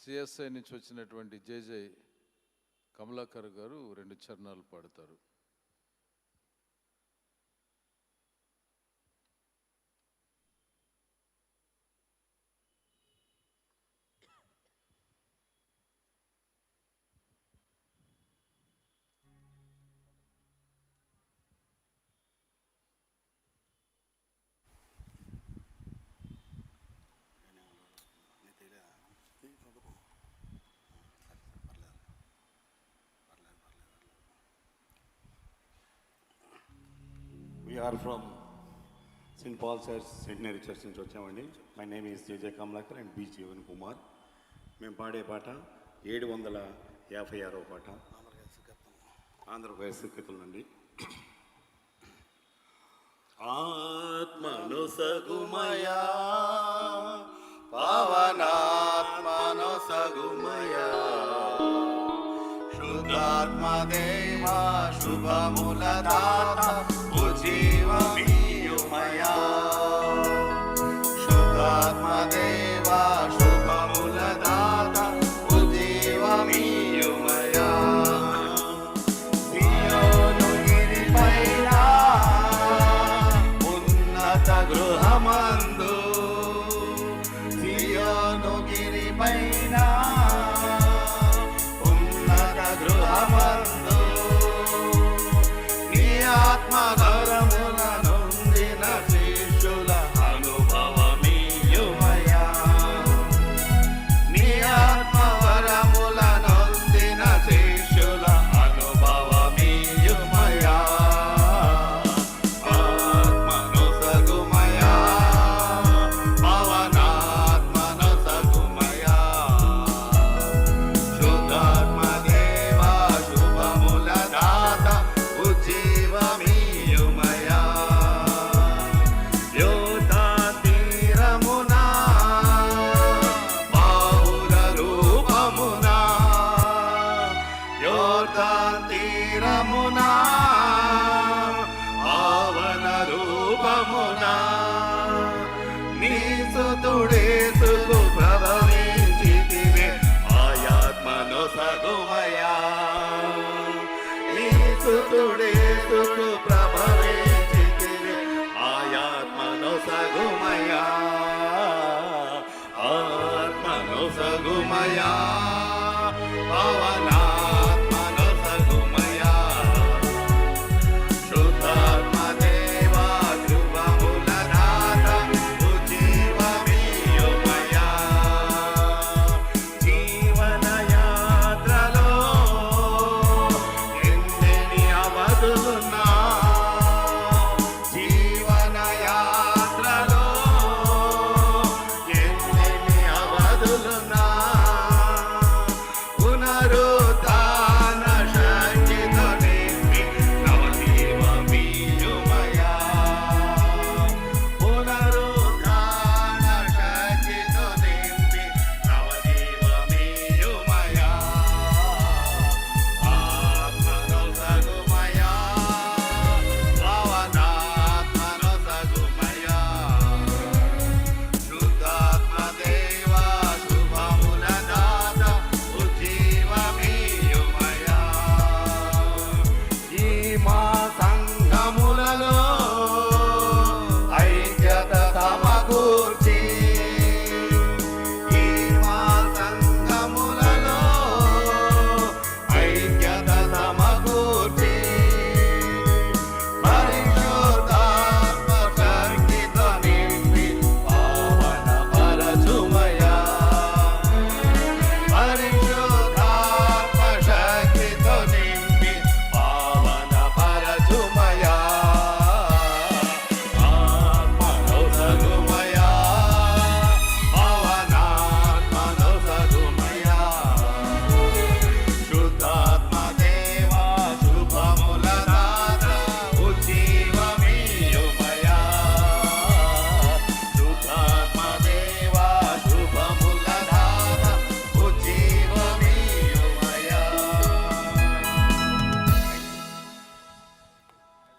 CSI నుంచి వచ్చినటువంటి జేజే కమలాకర్ గారు 2 చరణాలు పాడతారు. We are from St. Paul Church, St. Mary Church నుంచి వచ్చామండి. My name is JJ Kamalakar and B Jeevan Kumar. మేము పాడే పాట 756వ పాట ఆంధ్రప్రదేశ్ కీర్తనలు అండి. ఆత్మను సగుమయా పవనాత్మను సగుమయా శుద్ధాత్మదేవా శుభముల దాత జీవమీయుమయా శుద్ధాత్మదేవా శుభముల దాత జీవమీయుమయా సియోను గిరిపైన ఉన్నత గృహమందు సియోను గిరిపైన ఉన్నత గృహమందు నీ ఆత్మగరముల నొందిన శిష్యుల అనుభవమీయుమయా నీ ఆత్మవరముల నొందిన శిష్యుల అనుభవమీయుమయా ఆత్మను సగుమయా పవనాత్మను సగుమయా శుద్ధాత్మదేవా శుభముల దాత ఉజ్జీవమీయుమయా యోర్దాను తీరమున బాహుల రూపమున యోర్దాను తీరమున పావన రూపమున నీ సుతుడేసుకు ప్రభవించితివే ఆయాత్మను సగుమయా నీ సుతుడేసుకు ప్రభవించితివే ఆయాత్మను సగుమయా ఆత్మను సగుమయా